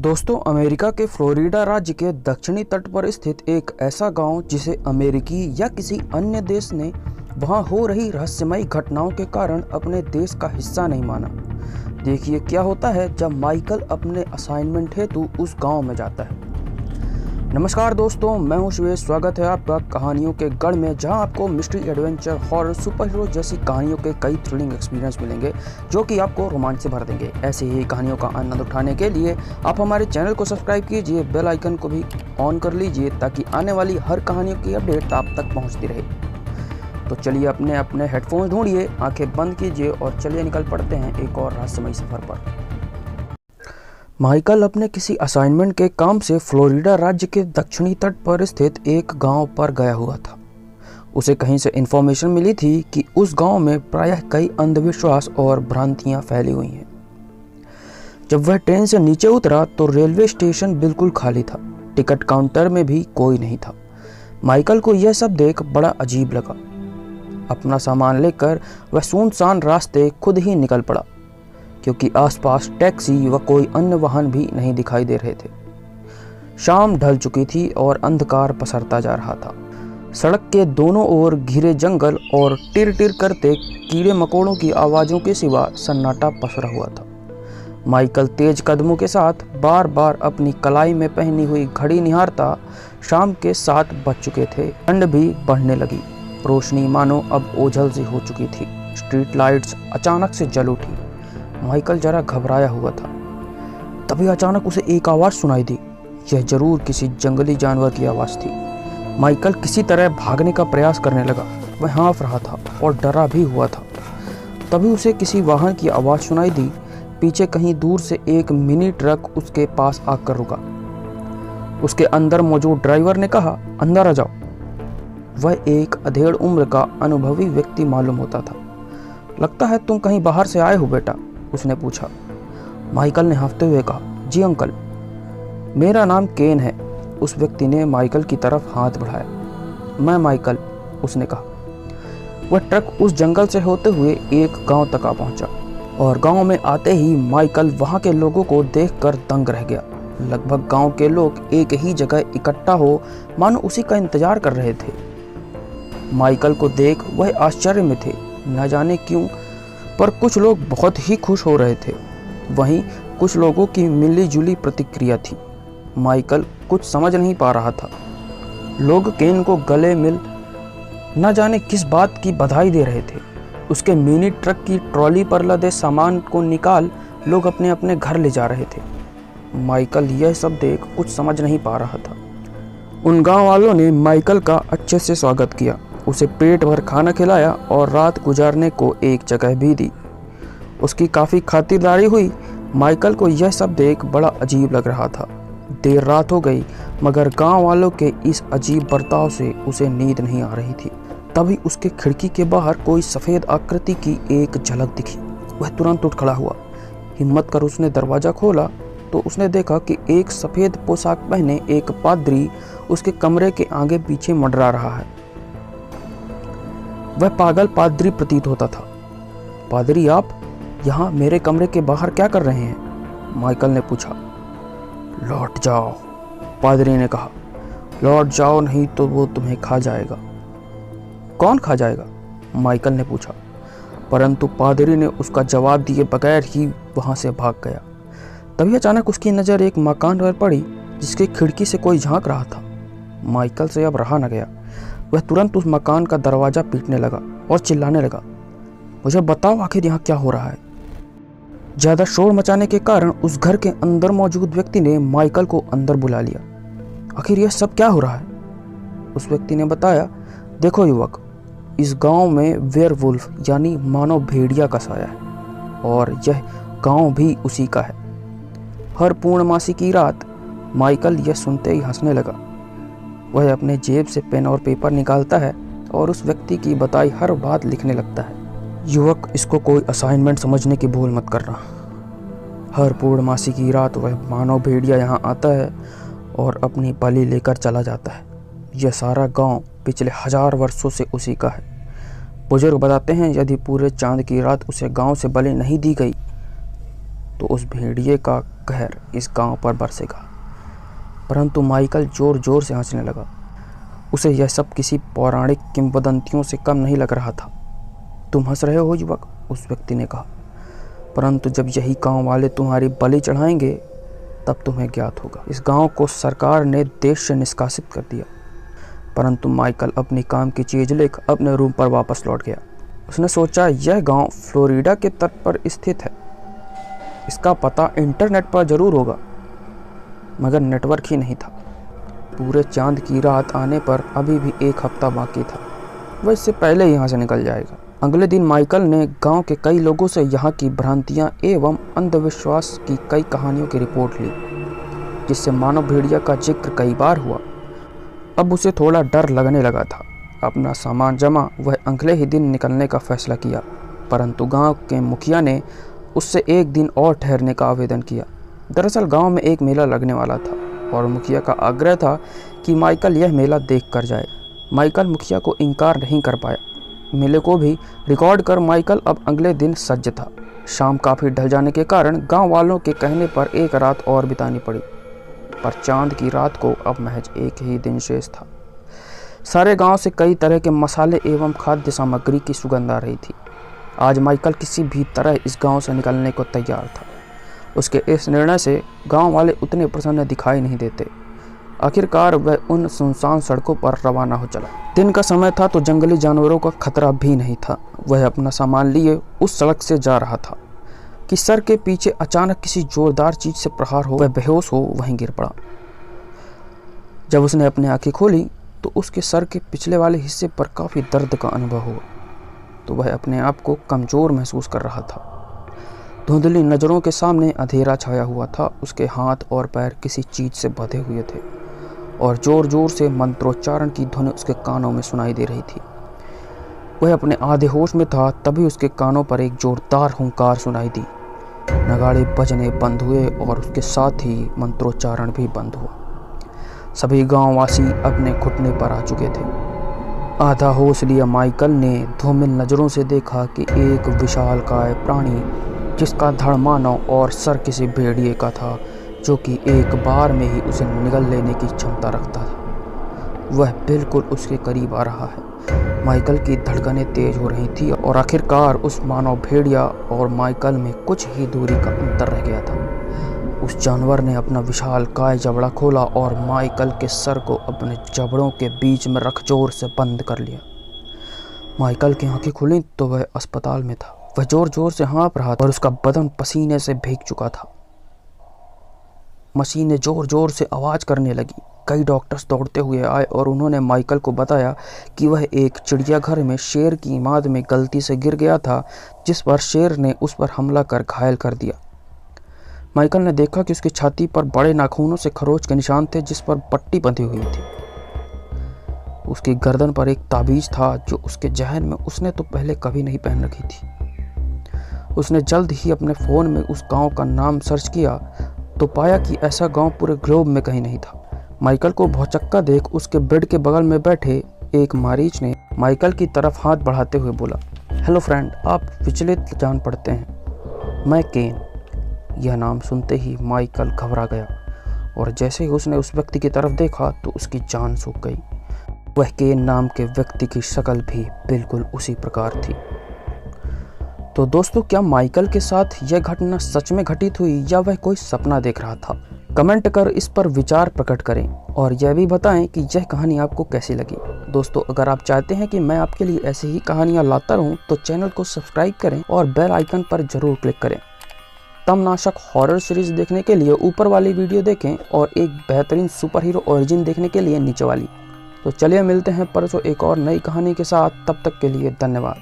दोस्तों, अमेरिका के फ्लोरिडा राज्य के दक्षिणी तट पर स्थित एक ऐसा गांव जिसे अमेरिकी या किसी अन्य देश ने वहां हो रही रहस्यमयी घटनाओं के कारण अपने देश का हिस्सा नहीं माना। देखिए क्या होता है जब माइकल अपने असाइनमेंट हेतु उस गांव में जाता है। नमस्कार दोस्तों, मैं हूं शिवेश। स्वागत है आपका कहानियों के गढ़ में, जहां आपको mystery, adventure, horror, super hero जैसी कहानियों के कई थ्रिलिंग एक्सपीरियंस मिलेंगे जो कि आपको रोमांच से भर देंगे। ऐसे ही कहानियों का आनंद उठाने के लिए आप हमारे चैनल को सब्सक्राइब कीजिए, बेल आइकन को भी ऑन कर लीजिए ताकि आने वाली हर कहानियों की अपडेट आप तक पहुँचती रहे। तो चलिए अपने अपने हेडफोन्स ढूंढिए, आंखें बंद कीजिए और चलिए निकल पड़ते हैं एक और रहस्यमयी सफर पर। माइकल अपने किसी असाइनमेंट के काम से फ्लोरिडा राज्य के दक्षिणी तट पर स्थित एक गांव पर गया हुआ था। उसे कहीं से इन्फॉर्मेशन मिली थी कि उस गांव में प्रायः कई अंधविश्वास और भ्रांतियां फैली हुई हैं। जब वह ट्रेन से नीचे उतरा तो रेलवे स्टेशन बिल्कुल खाली था। टिकट काउंटर में भी कोई नहीं था। माइकल को यह सब देख बड़ा अजीब लगा। अपना सामान लेकर वह सुनसान रास्ते खुद ही निकल पड़ा, क्योंकि आसपास टैक्सी व कोई अन्य वाहन भी नहीं दिखाई दे रहे थे। शाम ढल चुकी थी और अंधकार पसरता जा रहा था। सड़क के दोनों ओर घिरे जंगल और टिर टिर करते कीड़े मकोड़ों की आवाज़ों के सिवा सन्नाटा पसरा हुआ था। माइकल तेज कदमों के साथ बार बार अपनी कलाई में पहनी हुई घड़ी निहारता। शाम के 7 बज चुके थे। ठंड भी बढ़ने लगी। रोशनी मानो अब ओझल सी हो चुकी थी। स्ट्रीट लाइट्स अचानक से जल उठी। माइकल जरा घबराया हुआ था। तभी अचानक उसे एक आवाज़ सुनाई दी। यह जरूर किसी जंगली जानवर की आवाज़ थी। माइकल किसी तरह भागने का प्रयास करने लगा। वह हाँफ रहा था और डरा भी हुआ था। तभी उसे किसी वाहन की आवाज़ सुनाई दी। पीछे कहीं दूर से एक मिनी ट्रक उसके पास आकर रुका। उसके अंदर मौजूद ड्राइवर ने कहा, अंदर आ जाओ। वह एक अधेड़ उम्र का अनुभवी व्यक्ति मालूम होता था। लगता है तुम कहीं बाहर से आए हो बेटा, उसने पूछा। माइकल ने हाँफते हुए कहा, जी अंकल, मेरा नाम केन है। उस व्यक्ति ने माइकल की तरफ हाथ बढ़ाया। मैं माइकल, उसने कहा। वह ट्रक उस जंगल से होते हुए एक गांव तक आ पहुंचा और गांव में आते ही माइकल वहां के लोगों को देखकर दंग रह गया। लगभग गांव के लोग एक ही जगह इकट्ठा हो मानो उसी का इंतजार कर रहे थे। माइकल को देख वह आश्चर्य में थे। न जाने क्यों, पर कुछ लोग बहुत ही खुश हो रहे थे। वहीं कुछ लोगों की मिली जुली प्रतिक्रिया थी। माइकल कुछ समझ नहीं पा रहा था। लोग केन को गले मिल न जाने किस बात की बधाई दे रहे थे। उसके मिनी ट्रक की ट्रॉली पर लदे सामान को निकाल लोग अपने अपने घर ले जा रहे थे। माइकल यह सब देख कुछ समझ नहीं पा रहा था। उन गांव वालों ने माइकल का अच्छे से स्वागत किया, उसे पेट भर खाना खिलाया और रात गुजारने को एक जगह भी दी। उसकी काफ़ी खातिरदारी हुई। माइकल को यह सब देख बड़ा अजीब लग रहा था। देर रात हो गई, मगर गांव वालों के इस अजीब बर्ताव से उसे नींद नहीं आ रही थी। तभी उसके खिड़की के बाहर कोई सफ़ेद आकृति की एक झलक दिखी। वह तुरंत उठ खड़ा हुआ। हिम्मत कर उसने दरवाज़ा खोला तो उसने देखा कि एक सफ़ेद पोशाक पहने एक पादरी उसके कमरे के आगे पीछे मंडरा रहा है। वह पागल पादरी प्रतीत होता था। पादरी, आप यहाँ मेरे कमरे के बाहर क्या कर रहे हैं? माइकल ने पूछा। लौट जाओ, पादरी ने कहा। लौट जाओ, नहीं तो वो तुम्हें खा जाएगा। कौन खा जाएगा? माइकल ने पूछा, परंतु पादरी ने उसका जवाब दिए बगैर ही वहाँ से भाग गया। तभी अचानक उसकी नज़र एक मकान पर पड़ी जिसकी खिड़की से कोई झांक रहा था। माइकल से अब रहा न गया। वह तुरंत उस मकान का दरवाज़ा पीटने लगा और चिल्लाने लगा, मुझे बताओ आखिर यहाँ क्या हो रहा है? ज़्यादा शोर मचाने के कारण उस घर के अंदर मौजूद व्यक्ति ने माइकल को अंदर बुला लिया। आखिर यह सब क्या हो रहा है? उस व्यक्ति ने बताया, देखो युवक, इस गांव में वेयरवुल्फ यानी मानव भेड़िया का साया है और यह गांव भी उसी का है। हर पूर्णमासी की रात। माइकल यह सुनते ही हंसने लगा। वह अपने जेब से पेन और पेपर निकालता है और उस व्यक्ति की बताई हर बात लिखने लगता है। युवक, इसको कोई असाइनमेंट समझने की भूल मत करना। हर पूर्णमासी की रात वह मानव भेड़िया यहाँ आता है और अपनी बलि लेकर चला जाता है। यह सारा गांव पिछले 1000 वर्षों से उसी का है। बुजुर्ग बताते हैं यदि पूरे चांद की रात उसे गांव से बलि नहीं दी गई तो उस भेड़िए का कहर इस गांव पर बरसेगा। परंतु माइकल जोर जोर से हंसने लगा। उसे यह सब किसी पौराणिक किंवदंतियों से कम नहीं लग रहा था। तुम हंस रहे हो युवक, उस व्यक्ति ने कहा, परंतु जब यही गांव वाले तुम्हारी बलि चढ़ाएंगे तब तुम्हें ज्ञात होगा। इस गांव को सरकार ने देश से निष्कासित कर दिया। परंतु माइकल अपनी काम की चीज लेकर अपने रूम पर वापस लौट गया। उसने सोचा यह गांव फ्लोरिडा के तट पर स्थित है, इसका पता इंटरनेट पर जरूर होगा, मगर नेटवर्क ही नहीं था। पूरे चांद की रात आने पर अभी भी 1 हफ्ता बाकी था, वह इससे पहले यहाँ से निकल जाएगा। अगले दिन माइकल ने गांव के कई लोगों से यहाँ की भ्रांतियाँ एवं अंधविश्वास की कई कहानियों की रिपोर्ट ली, जिससे मानव भेड़िया का जिक्र कई बार हुआ। अब उसे थोड़ा डर लगने लगा था। अपना सामान जमा वह अगले ही दिन निकलने का फैसला किया, परंतु गांव के मुखिया ने उससे 1 दिन और ठहरने का आवेदन किया। दरअसल गांव में एक मेला लगने वाला था और मुखिया का आग्रह था कि माइकल यह मेला देख कर जाए। माइकल मुखिया को इनकार नहीं कर पाया। मेले को भी रिकॉर्ड कर माइकल अब अगले दिन सज्ज था। शाम काफ़ी ढल जाने के कारण गांव वालों के कहने पर 1 रात और बितानी पड़ी, पर चांद की रात को अब महज 1 ही दिन शेष था। सारे गांव से कई तरह के मसाले एवं खाद्य सामग्री की सुगंध आ रही थी। आज माइकल किसी भी तरह इस गांव से निकलने को तैयार था। उसके इस निर्णय से गांव वाले उतने प्रसन्न दिखाई नहीं देते। आखिरकार वह उन सुनसान सड़कों पर रवाना हो चला। दिन का समय था तो जंगली जानवरों का खतरा भी नहीं था। वह अपना सामान लिए उस सड़क से जा रहा था कि सर के पीछे अचानक किसी जोरदार चीज से प्रहार हो, वह बेहोश हो वहीं गिर पड़ा। जब उसने अपनी आंखें खोली तो उसके सर के पिछले वाले हिस्से पर काफ़ी दर्द का अनुभव हुआ, तो वह अपने आप को कमज़ोर महसूस कर रहा था। धुंधली नज़रों के सामने अंधेरा छाया हुआ था। उसके हाथ और पैर किसी चीज़ से बंधे हुए थे और ज़ोर ज़ोर से मंत्रोच्चारण की धुन उसके कानों में सुनाई दे रही थी। वह अपने आधे होश में था, तभी उसके कानों पर एक जोरदार हुंकार सुनाई दी। नगाड़े बजने बंद हुए और उसके साथ ही मंत्रोच्चारण भी बंद हुआ। सभी गांववासी अपने घुटने पर आ चुके थे। आधा होश लिया माइकल ने धूमिल नज़रों से देखा कि एक विशालकाय प्राणी, जिसका धड़ मानव और सर किसी भेड़िए का था, जो कि एक बार में ही उसे निगल लेने की क्षमता रखता था, वह बिल्कुल उसके करीब आ रहा है। माइकल की धड़कनें तेज हो रही थी और आखिरकार उस मानव भेड़िया और माइकल में कुछ ही दूरी का अंतर रह गया था। उस जानवर ने अपना विशाल काय जबड़ा खोला और माइकल के सर को अपने जबड़ों के बीच में रख जोर से बंद कर लिया। माइकल की आंखें खुली तो वह अस्पताल में था। वह जोर जोर से हाँफ रहा था और उसका बदन पसीने से भीग चुका था। मशीनें जोर जोर से आवाज करने लगी। कई डॉक्टर्स दौड़ते हुए आए और उन्होंने माइकल को बताया कि वह एक चिड़ियाघर में शेर की माद में गलती से गिर गया था, जिस पर शेर ने उस पर हमला कर घायल कर दिया। माइकल ने देखा कि उसकी छाती पर बड़े नाखूनों से खरोच के निशान थे, जिस पर पट्टी बंधी हुई थी। उसकी गर्दन पर एक ताबीज था जो उसके जहन में उसने तो पहले कभी नहीं पहन रखी थी। उसने जल्द ही अपने फ़ोन में उस गांव का नाम सर्च किया तो पाया कि ऐसा गांव पूरे ग्लोब में कहीं नहीं था। माइकल को भौचक्का देख उसके बेड के बगल में बैठे एक मारीच ने माइकल की तरफ हाथ बढ़ाते हुए बोला, हेलो फ्रेंड, आप विचलित जान पड़ते हैं, मैं केन। यह नाम सुनते ही माइकल घबरा गया और जैसे ही उसने उस व्यक्ति की तरफ देखा तो उसकी जान सूख गई। वह केन नाम के व्यक्ति की शक्ल भी बिल्कुल उसी प्रकार थी। तो दोस्तों, क्या माइकल के साथ यह घटना सच में घटित हुई या वह कोई सपना देख रहा था? कमेंट कर इस पर विचार प्रकट करें और यह भी बताएं कि यह कहानी आपको कैसी लगी। दोस्तों, अगर आप चाहते हैं कि मैं आपके लिए ऐसी ही कहानियाँ लाता रहूं तो चैनल को सब्सक्राइब करें और बेल आइकन पर जरूर क्लिक करें। तमनाशक हॉरर सीरीज देखने के लिए ऊपर वाली वीडियो देखें और एक बेहतरीन सुपर हीरो ओरिजिन देखने के लिए नीचे वाली। तो चलिए मिलते हैं परसों एक और नई कहानी के साथ। तब तक के लिए धन्यवाद।